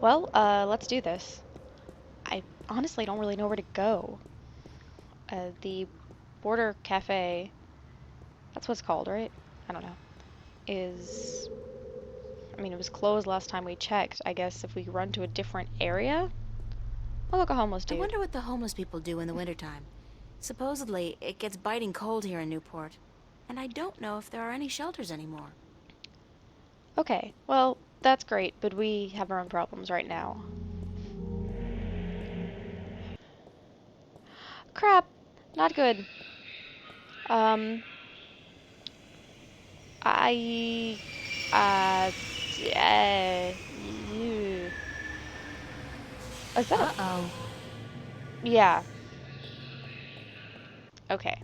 Well, let's do this. I honestly don't really know where to go. The Border Cafe, that's what it's called, right? I don't know. Is, I mean, it was closed last time we checked. I guess if we run to a different area? Oh, look, a homeless I dude. wonder what the homeless people do in the wintertime. Supposedly, it gets biting cold here in Newport. And I don't know if there are any shelters anymore. Okay, well, that's great, but we have our own problems right now. Crap! Not good. Um, I, ew. Is that a, Uh-oh. yeah, okay.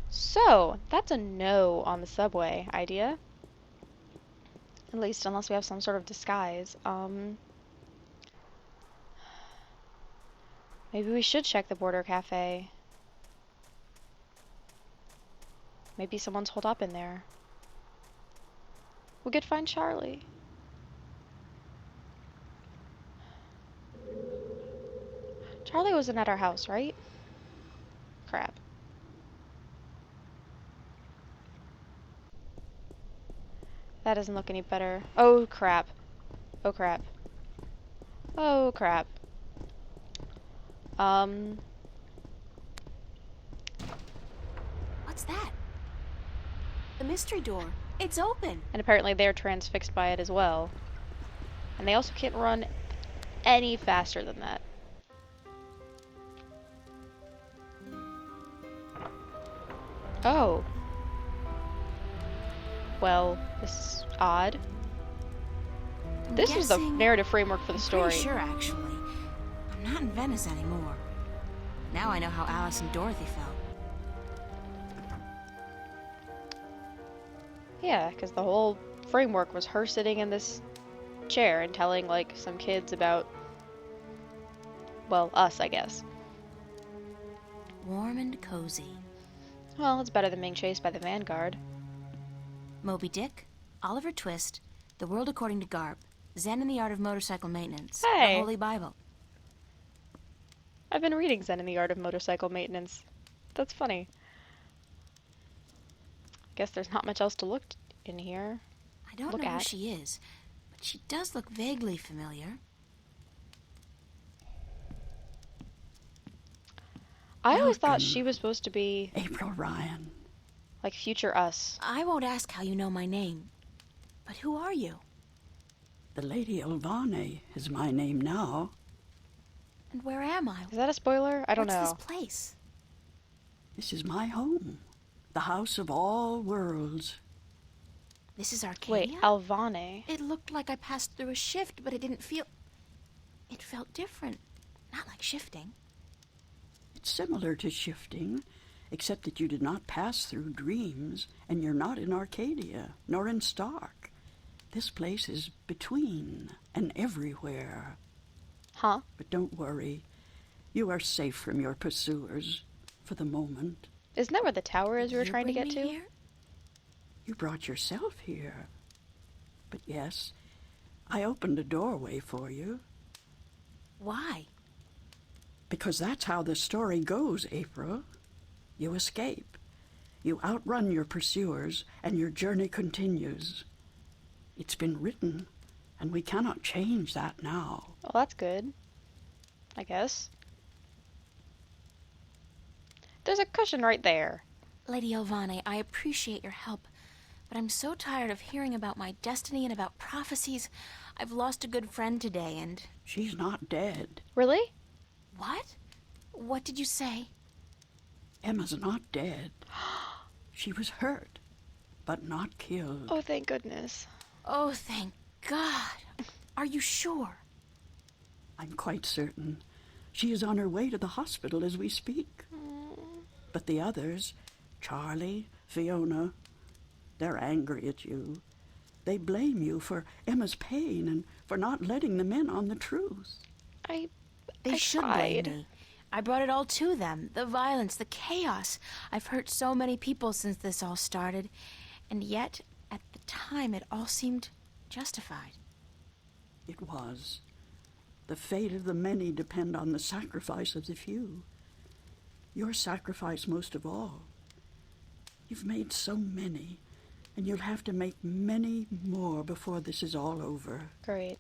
So, that's a no on the subway idea. At least, unless we have some sort of disguise. Maybe we should check the Border Cafe. Maybe someone's holed up in there. We could find Charlie. Charlie wasn't at our house, right? Crap. That doesn't look any better. Oh, crap. Oh, crap. Oh, crap. Um, What's that? The mystery door. It's open. and apparently they're transfixed by it as well. And they also can't run any faster than that. Oh. Well, this is odd. This was the narrative framework for the story. Pretty sure, actually. I'm not in Venice anymore. Now I know how Alice and Dorothy felt. Yeah, because the whole framework was her sitting in this chair and telling, like, some kids about, well, us, I guess. Warm and cozy. Well, it's better than being chased by the Vanguard. Moby Dick, Oliver Twist, The World According to Garp, Zen and the Art of Motorcycle Maintenance, Hey. The Holy Bible. I've been reading Zen and the Art of Motorcycle Maintenance. That's funny. Guess there's not much else to look in here. I don't know who she is, but she does look vaguely familiar. I always thought she was supposed to be April Ryan. like future us. I won't ask how you know my name, but who are you? The Lady Alvane is my name now. And where am I? Is that a spoiler? I don't know. What's this place? This is my home, the house of all worlds. This is Arcadia? Wait, Alvane. It looked like I passed through a shift, but it didn't feel... It felt different. Not like shifting. It's similar to shifting, except that you did not pass through dreams, and you're not in Arcadia, nor in Stark. This place is between and everywhere. Huh? But don't worry. You are safe from your pursuers, for the moment. Isn't that where the tower is we were trying to get to? Here? You brought yourself here. But yes, I opened a doorway for you. Why? Because that's how the story goes, April. You escape. You outrun your pursuers, and your journey continues. It's been written, and we cannot change that now. Well, that's good. I guess. There's a cushion right there. Lady Alvane, I appreciate your help, but I'm so tired of hearing about my destiny and about prophecies. I've lost a good friend today, and... She's not dead. Really? What? What did you say? Emma's not dead. She was hurt, but not killed. Oh, thank goodness. Oh, thank God. Are you sure? I'm quite certain. She is on her way to the hospital as we speak. But the others, Charlie, Fiona, they're angry at you. They blame you for Emma's pain and for not letting them in on the truth. They should tried. blame me. I brought it all to them. The violence, the chaos. I've hurt so many people since this all started. And yet, at the time, it all seemed justified. It was. The fate of the many depend on the sacrifice of the few. Your sacrifice most of all. You've made so many, and you'll have to make many more before this is all over. Great.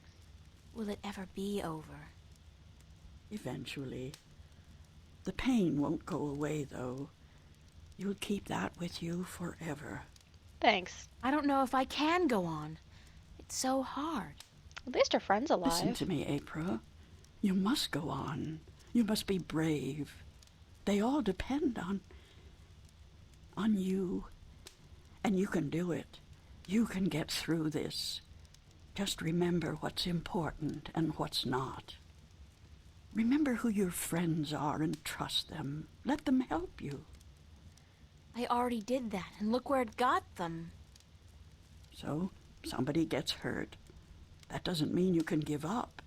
Will it ever be over? Eventually. The pain won't go away, though. You'll keep that with you forever. Thanks. I don't know if I can go on. It's so hard. At least her friend's alive. Listen to me, April. You must go on. You must be brave. They all depend on you. And you can do it. You can get through this. Just remember what's important and what's not. Remember who your friends are and trust them. Let them help you. I already did that, and look where it got them. So, somebody gets hurt. That doesn't mean you can give up.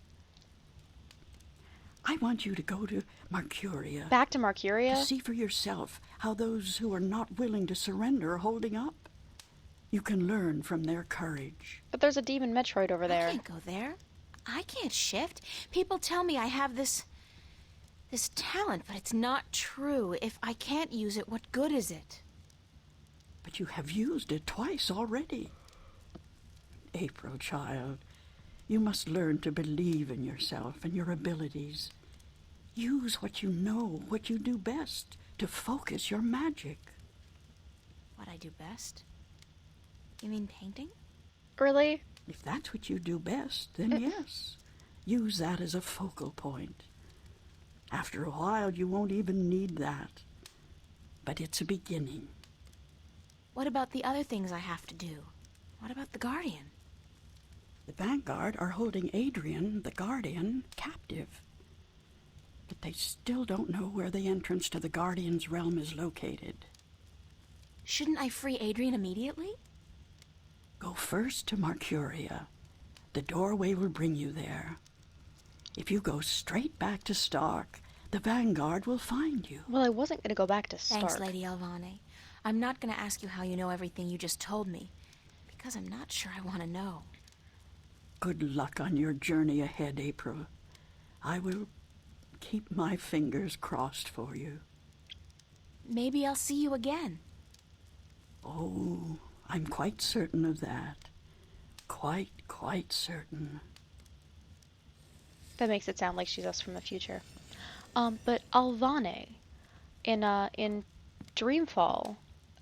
I want you to go to Marcuria. Back to Marcuria? To see for yourself how those who are not willing to surrender are holding up. You can learn from their courage. But there's a demon Metroid over there. I can't go there. I can't shift. People tell me I have this talent, but it's not true. If I can't use it, what good is it? But you have used it twice already. April, child, you must learn to believe in yourself and your abilities. Use what you know, what you do best, to focus your magic. What I do best? You mean painting? Really? If that's what you do best, then yes. Use that as a focal point. After a while, you won't even need that. But it's a beginning. What about the other things I have to do? What about the Guardian? The Vanguard are holding Adrian, the Guardian, captive. But they still don't know where the entrance to the Guardian's realm is located. Shouldn't I free Adrian immediately? Go first to Marcuria. The doorway will bring you there. If you go straight back to Stark, the Vanguard will find you. Well, I wasn't going to go back to Stark. Thanks, Lady Alvane. I'm not going to ask you how you know everything you just told me, because I'm not sure I want to know. Good luck on your journey ahead, April. I will keep my fingers crossed for you. Maybe I'll see you again. Oh, I'm quite certain of that. Quite certain. That makes it sound like she's us from the future. But Alvane, in Dreamfall,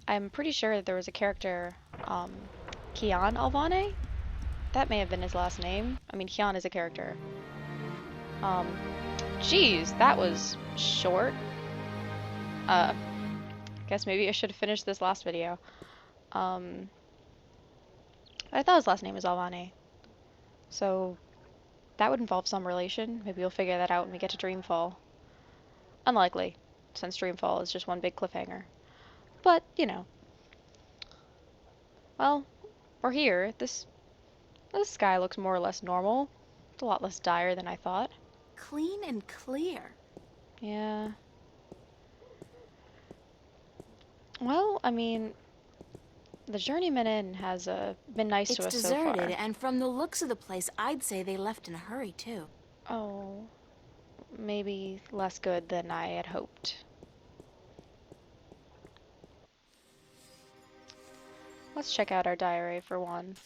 I'm pretty sure that there was a character, Kian Alvane? That may have been his last name. I mean, Kian is a character. Geez, that was short. Guess maybe I should have finished this last video. I thought his last name was Elvani. So that would involve some relation. Maybe we'll figure that out when we get to Dreamfall. Unlikely, since Dreamfall is just one big cliffhanger. But, you know. Well, we're here. This sky looks more or less normal. It's a lot less dire than I thought. Clean and clear. Yeah. Well, I mean, the Journeyman Inn has been nice to us so far. It's deserted, and from the looks of the place, I'd say they left in a hurry, too. Oh, maybe less good than I had hoped. Let's check out our diary for one.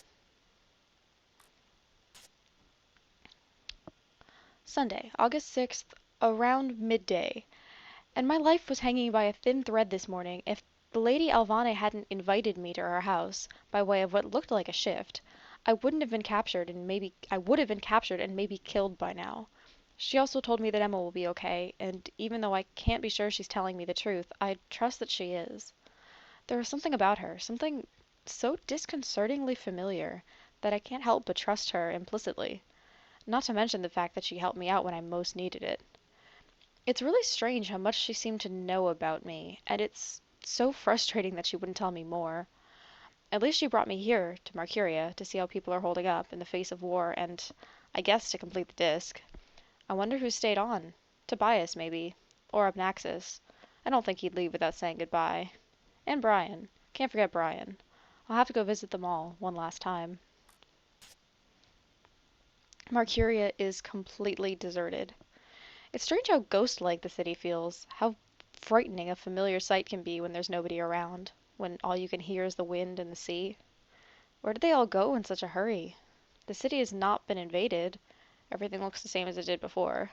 Sunday, August 6th, around midday. And my life was hanging by a thin thread this morning. If the Lady Alvane hadn't invited me to her house by way of what looked like a shift, I would have been captured and maybe killed by now. She also told me that Emma will be okay, and even though I can't be sure she's telling me the truth, I trust that she is. There was something about her, something so disconcertingly familiar, that I can't help but trust her implicitly. Not to mention the fact that she helped me out when I most needed it. It's really strange how much she seemed to know about me, and it's so frustrating that she wouldn't tell me more. At least she brought me here, to Marcuria, to see how people are holding up in the face of war, and, I guess, to complete the disc. I wonder who stayed on. Tobias, maybe. Or Obnaxis. I don't think he'd leave without saying goodbye. And Brian. Can't forget Brian. I'll have to go visit them all, one last time. Marcuria is completely deserted. It's strange how ghost-like the city feels, how frightening a familiar sight can be when there's nobody around, when all you can hear is the wind and the sea. Where did they all go in such a hurry? The city has not been invaded. Everything looks the same as it did before.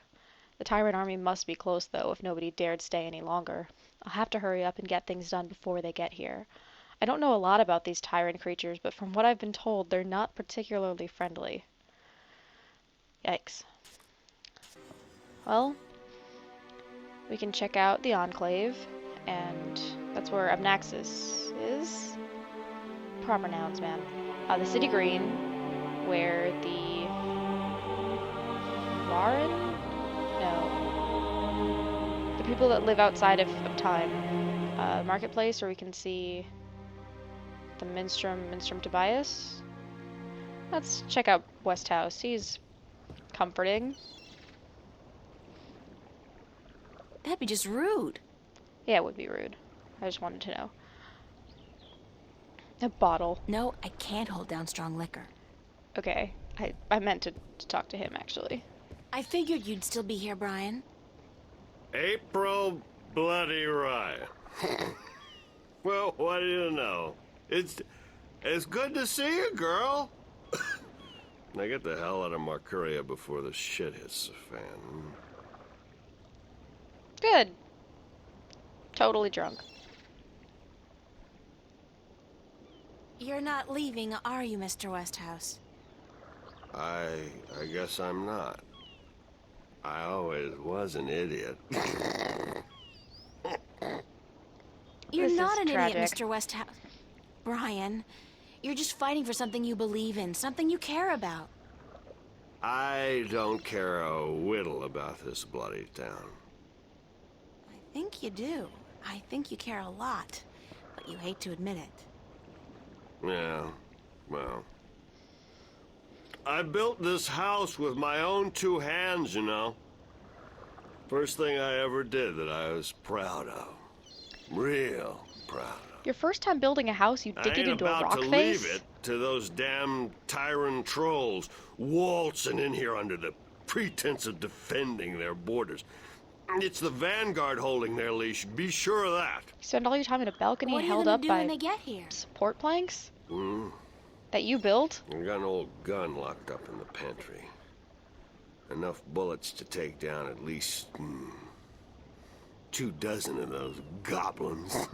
The tyrant army must be close, though, if nobody dared stay any longer. I'll have to hurry up and get things done before they get here. I don't know a lot about these tyrant creatures, but from what I've been told, they're not particularly friendly. Yikes. Well, we can check out the Enclave, and that's where Obnaxis is. Proper nouns, man. The City Green, where the Warren? No. The people that live outside of time. Marketplace, where we can see the Minstrom Tobias. Let's check out Westhouse. He's comforting. That'd be just rude. Yeah, it would be rude. I just wanted to know. A bottle. No, I can't hold down strong liquor. Okay, I meant to talk to him, actually. I figured you'd still be here, Brian. April Bloody Ryan. Well, what do you know? It's good to see you, girl. Now get the hell out of Marcuria before the shit hits the fan. Good. Totally drunk. You're not leaving, are you, Mr. Westhouse? I guess I'm not. I always was an idiot. You're This not is an tragic. idiot, Mr. Westhouse. Brian, you're just fighting for something you believe in, something you care about. I don't care a whittle about this bloody town. I think you do. I think you care a lot, but you hate to admit it. Yeah, well. I built this house with my own two hands, you know. First thing I ever did that I was proud of. Real proud of. Your first time building a house, you dig it into a rock I ain't about to face? leave it to those damn tyrant trolls waltzing in here under the pretense of defending their borders. It's the Vanguard holding their leash, be sure of that. You spend all your time in a balcony What are you held gonna up do by when they get here? support planks? Hmm? That you built? I got an old gun locked up in the pantry. Enough bullets to take down at least 24 of those goblins.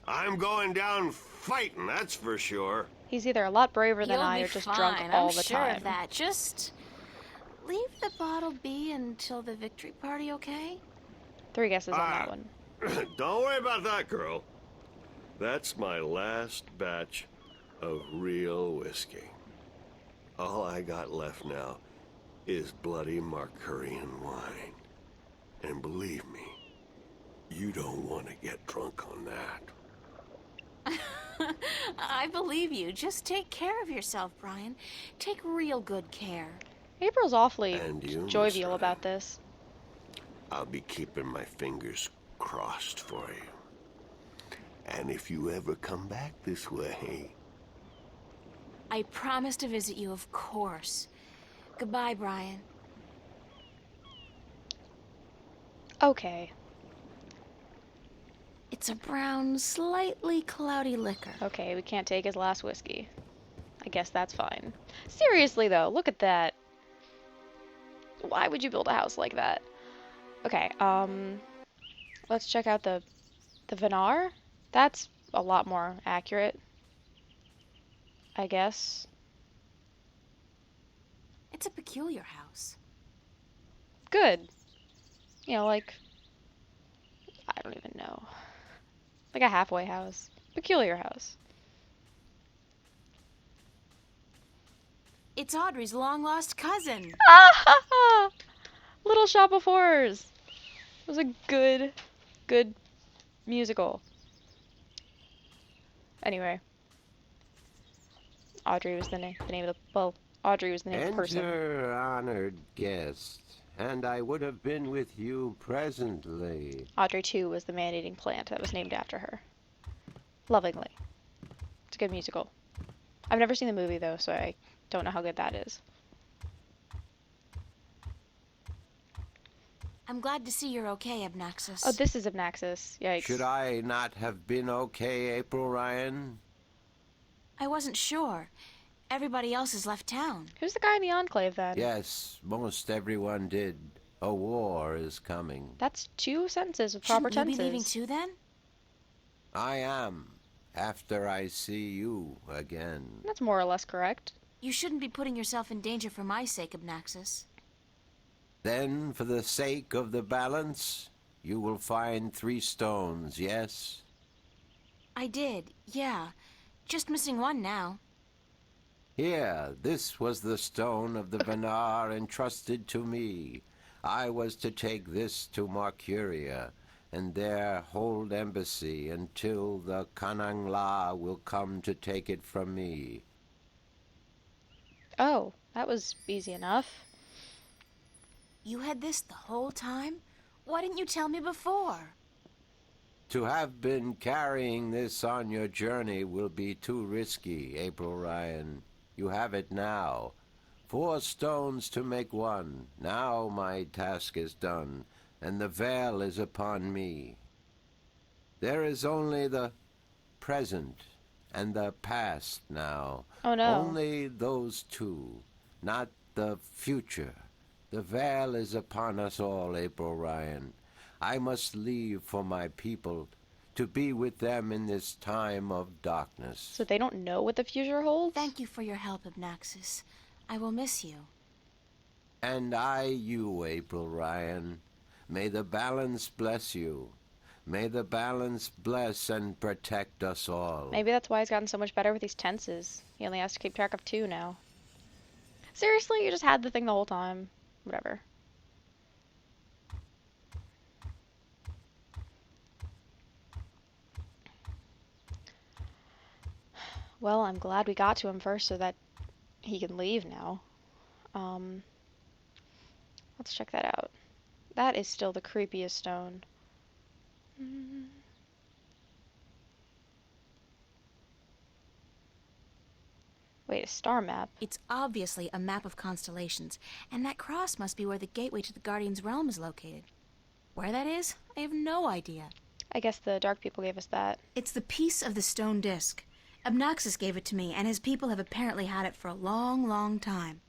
I'm going down fighting, that's for sure. He's either a lot braver than You'll I be or just fine. drunk all I'm the sure time. of that. Just leave the bottle be until the victory party, okay? 3 guesses on that one. Don't worry about that, girl. That's my last batch of real whiskey. All I got left now is bloody Marcurian wine. And believe me, you don't want to get drunk on that. I believe you. Just take care of yourself, Brian. Take real good care. April's awfully And you, jovial Miss about this. I'll be keeping my fingers crossed for you. And if you ever come back this way... I promise to visit you, of course. Goodbye, Brian. Okay. It's a brown, slightly cloudy liquor. Okay, we can't take his last whiskey. I guess that's fine. Seriously, though, look at that. Why would you build a house like that? Okay, let's check out the Vanguard. That's a lot more accurate, I guess. It's a peculiar house. Good. You know, like, I don't even know. Like a halfway house. Peculiar house. It's Audrey's long-lost cousin. Ah ha ha! Little Shop of Horrors. It was a good musical. Anyway. Audrey was the name of the, well, Audrey was the name of the person. Enter, honored guest, and I would have been with you presently. Audrey, too, was the man-eating plant that was named after her. Lovingly. It's a good musical. I've never seen the movie, though, so I don't know how good that is. I'm glad to see you're okay, Obnaxis. Oh, this is Obnaxis. Yikes. Should I not have been okay, April Ryan? I wasn't sure. Everybody else has left town. Who's the guy in the Enclave, then? Yes, most everyone did. A war is coming. That's 2 sentences with proper Shouldn't you tenses. be leaving too, then? I am, after I see you again. That's more or less correct. You shouldn't be putting yourself in danger for my sake, Obnaxis. Then, for the sake of the balance, you will find 3 stones, yes? I did, yeah. Just missing one now. Here, this was the stone of the Vanguard entrusted to me. I was to take this to Marcuria, and there hold embassy until the Kanang La will come to take it from me. Oh, that was easy enough. You had this the whole time? Why didn't you tell me before? To have been carrying this on your journey will be too risky, April Ryan. You have it now. 4 stones to make one. Now my task is done, and the veil is upon me. There is only the present and the past now. Oh no. Only those 2, not the future. The veil is upon us all, April Ryan. I must leave for my people, to be with them in this time of darkness. So they don't know what the future holds? Thank you for your help, Obnaxis. I will miss you. And I you, April Ryan. May the balance bless you. May the balance bless and protect us all. Maybe that's why he's gotten so much better with these tenses. He only has to keep track of 2 now. Seriously, you just had the thing the whole time. Whatever. Well, I'm glad we got to him first so that he can leave now. Let's check that out. That is still the creepiest stone. Wait, a star map? It's obviously a map of constellations, and that cross must be where the gateway to the Guardian's realm is located. Where that is, I have no idea. I guess the Dark People gave us that. It's the piece of the stone disc. Obnaxis gave it to me, and his people have apparently had it for a long, long time.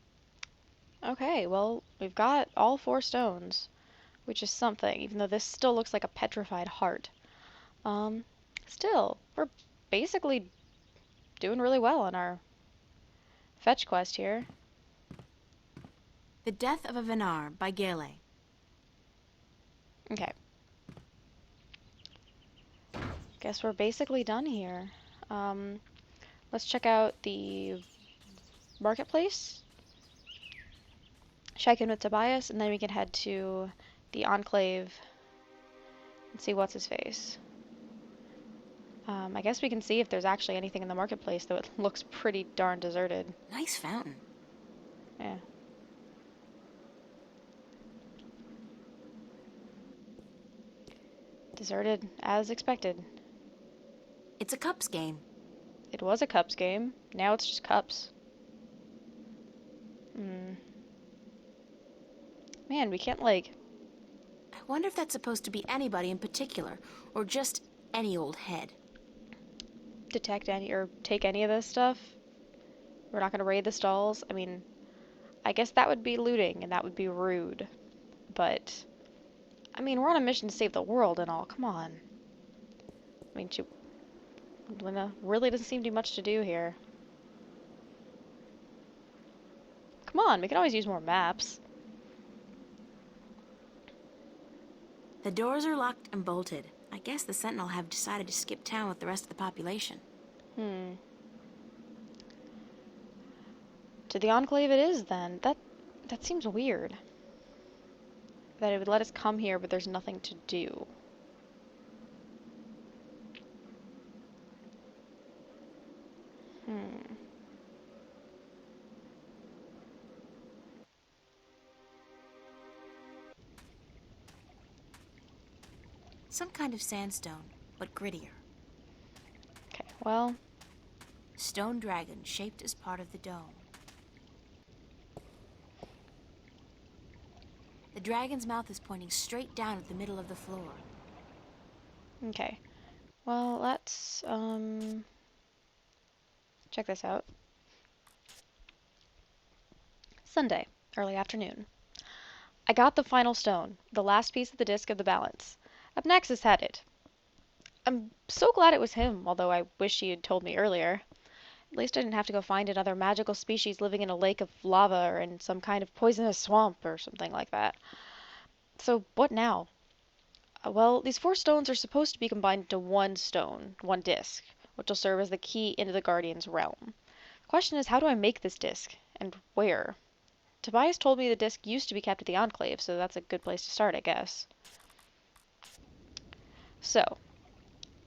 Okay, well, we've got all 4 stones, which is something, even though this still looks like a petrified heart. Still, we're basically doing really well on our fetch quest here. The Death of a Vanguard by Gale. Okay. Guess we're basically done here. Let's check out the marketplace. Check in with Tobias, and then we can head to the Enclave and see what's his face. I guess we can see if there's actually anything in the marketplace, though it looks pretty darn deserted. Nice fountain. Yeah. Deserted as expected. It's a cups game. It was a cups game. Now it's just cups. Man, we can't, like... I wonder if that's supposed to be anybody in particular, or just any old head. detect any or take any of this stuff. We're not going to raid the stalls. I mean, I guess that would be looting and that would be rude. But, I mean, we're on a mission to save the world and all. Come on. I mean, Lena really doesn't seem to be much to do here. Come on, we can always use more maps. The doors are locked and bolted. I guess the Sentinel have decided to skip town with the rest of the population. To the Enclave it is, then. That seems weird. That it would let us come here, but there's nothing to do. Some kind of sandstone, but grittier. Okay, well... Stone dragon shaped as part of the dome. The dragon's mouth is pointing straight down at the middle of the floor. Okay. Well, let's, check this out. Sunday, early afternoon. I got the final stone, the last piece of the disc of the balance. Obnaxis had it. I'm so glad it was him, although I wish he had told me earlier. At least I didn't have to go find another magical species living in a lake of lava or in some kind of poisonous swamp or something like that. So what now? Well, these 4 stones are supposed to be combined into one stone, one disc, which will serve as the key into the Guardian's realm. The question is, how do I make this disc? And where? Tobias told me the disc used to be kept at the Enclave, so that's a good place to start, I guess. So,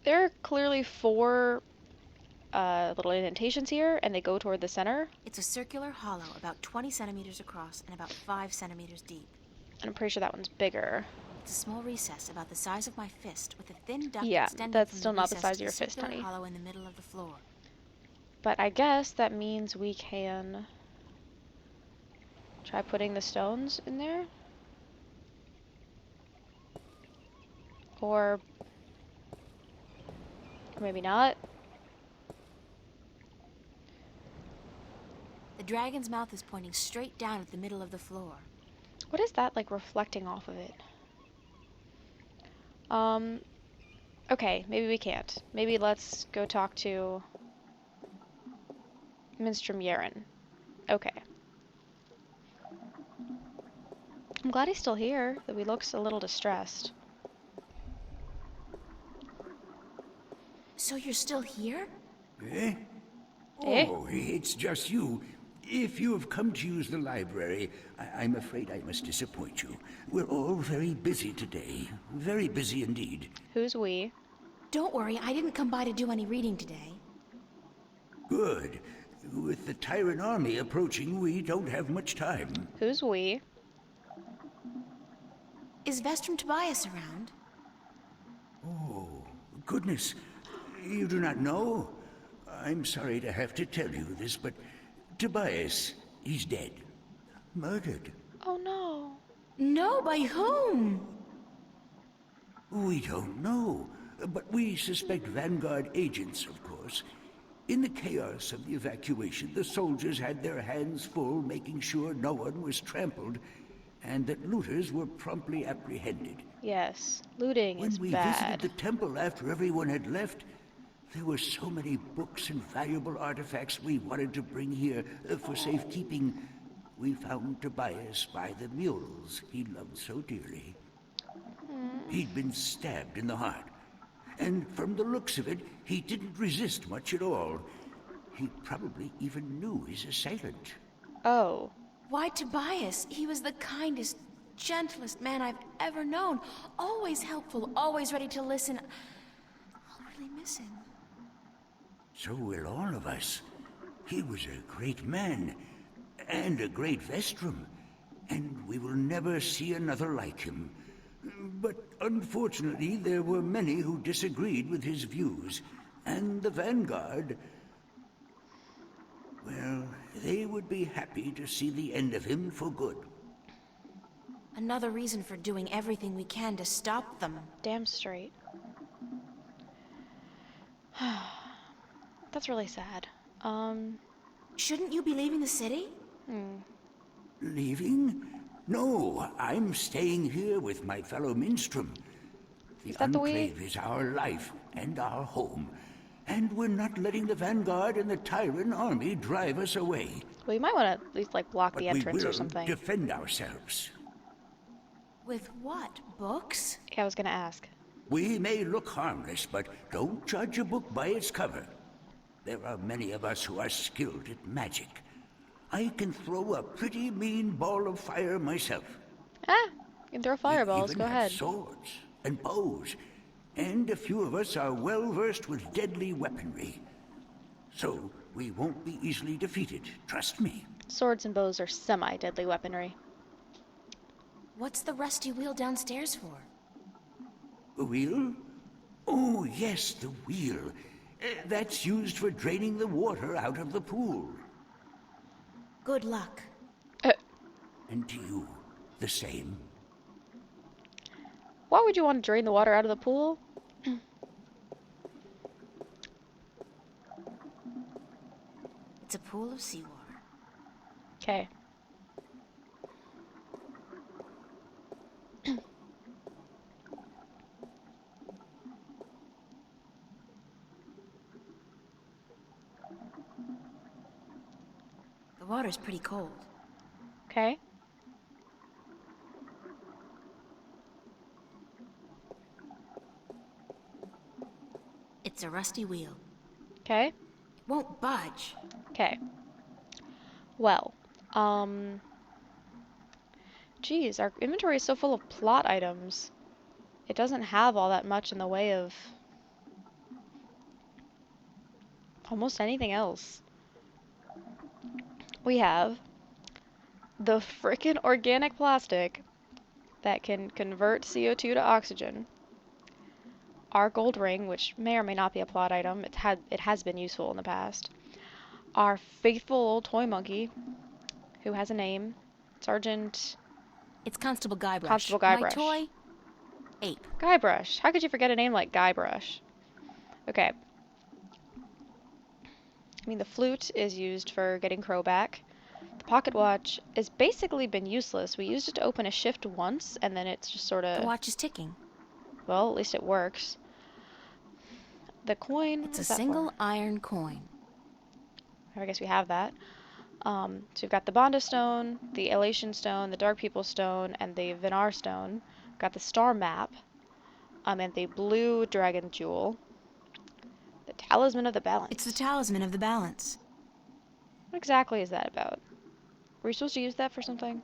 there are clearly 4 little indentations here, and they go toward the center. It's a circular hollow about 20 centimeters across and about 5 centimeters deep. And I'm pretty sure that one's bigger. It's a small recess about the size of my fist with a thin duct Yeah, extending that's from still the not the recess size of to your the fist, circular honey. hollow in the middle of the floor. But I guess that means we can try putting the stones in there? Or maybe not. The dragon's mouth is pointing straight down at the middle of the floor. What is that, like, reflecting off of it? Okay, maybe we can't. Maybe let's go talk to Minstrom Yeren. Okay. I'm glad he's still here, though he looks a little distressed. So you're still here? Eh? Eh? Oh, it's just you. If you have come to use the library, I'm afraid I must disappoint you. We're all very busy today. Very busy indeed. Who's we? Don't worry, I didn't come by to do any reading today. Good. With the Tyrant army approaching, we don't have much time. Who's we? Is Vestrum Tobias around? Oh, goodness. You do not know? I'm sorry to have to tell you this, but Tobias, he's dead. Murdered. Oh no. No, by whom? We don't know, but we suspect Vanguard agents, of course. In the chaos of the evacuation, the soldiers had their hands full making sure no one was trampled, and that looters were promptly apprehended. Yes, looting When is we bad. visited the temple after everyone had left, there were so many books and valuable artifacts we wanted to bring here for safekeeping. We found Tobias by the mules he loved so dearly. He'd been stabbed in the heart, and from the looks of it, he didn't resist much at all. He probably even knew his assailant. Oh. Why Tobias? He was the kindest, gentlest man I've ever known. Always helpful, always ready to listen. I'll really miss him. So will all of us. He was a great man, and a great Vestrum, and we will never see another like him. But unfortunately, there were many who disagreed with his views, and the Vanguard, well, they would be happy to see the end of him for good. Another reason for doing everything we can to stop them. Damn straight. That's really sad. Shouldn't you be leaving the city? Leaving? No, I'm staying here with my fellow Minstrom. The Is that the way- Enclave is our life and our home, and we're not letting the Vanguard and the Tyrant army drive us away. Well, you might want to at least, like, block But the we entrance will or something. defend ourselves. With what? Books? Yeah, I was gonna ask. We may look harmless, but don't judge a book by its cover. There are many of us who are skilled at magic. I can throw a pretty mean ball of fire myself. Ah, you can throw fireballs. We even Go have ahead. swords and bows, and a few of us are well versed with deadly weaponry. So we won't be easily defeated, trust me. Swords and bows are semi-deadly weaponry. What's the rusty wheel downstairs for? A wheel? Oh, yes, the wheel. That's used for draining the water out of the pool. Good luck. And to you, the same. Why would you want to drain the water out of the pool? It's a pool of seawater. Okay. The water's pretty cold. Okay. It's a rusty wheel. Okay. It won't budge. Okay. Well, geez, our inventory is so full of plot items. It doesn't have all that much in the way of almost anything else. We have the frickin' organic plastic that can convert CO2 to oxygen. Our gold ring, which may or may not be a plot item. It has been useful in the past. Our faithful old toy monkey, who has a name, Sergeant It's Constable Guybrush. Constable My Guybrush. toy, Ape. Guybrush. How could you forget a name like Guybrush? Okay. I mean, the flute is used for getting Crow back. The pocket watch has basically been useless. We used it to open a shift once, and then it's just sort The of... watch is ticking. Well, at least it works. The coin... It's a what's that single for? iron coin. I guess we have that. So we've got the Bonda Stone, the Elation Stone, the Dark People Stone, and the Vinar Stone. We've got the Star Map, and the Blue Dragon Jewel. The Talisman of the Balance. It's the Talisman of the Balance. What exactly is that about? Were we supposed to use that for something?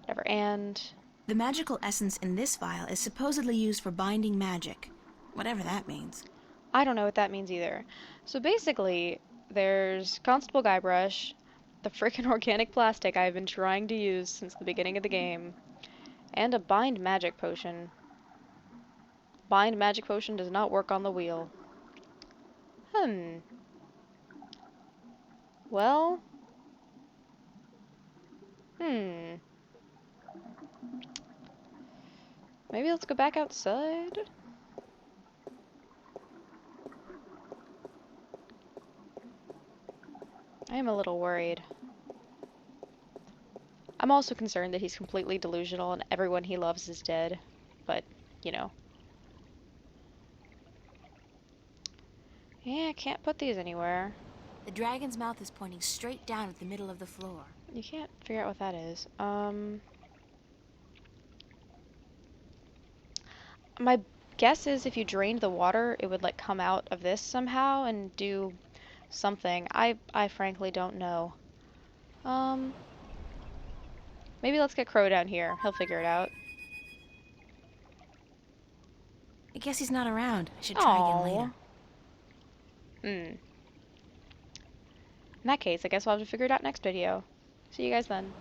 Whatever, and... The magical essence in this vial is supposedly used for binding magic. Whatever that means. I don't know what that means either. So basically, there's Constable Guybrush, the frickin' organic plastic I've been trying to use since the beginning of the game, and a bind magic potion. Bind magic potion does not work on the wheel. Well... Maybe let's go back outside? I am a little worried. I'm also concerned that he's completely delusional and everyone he loves is dead. But, you know. Yeah, I can't put these anywhere. The dragon's mouth is pointing straight down at the middle of the floor. You can't figure out what that is. My guess is if you drained the water, it would, like, come out of this somehow and do something. I frankly don't know. Maybe let's get Crow down here. He'll figure it out. I guess he's not around. I should try again later. In that case, I guess we'll have to figure it out next video. See you guys then.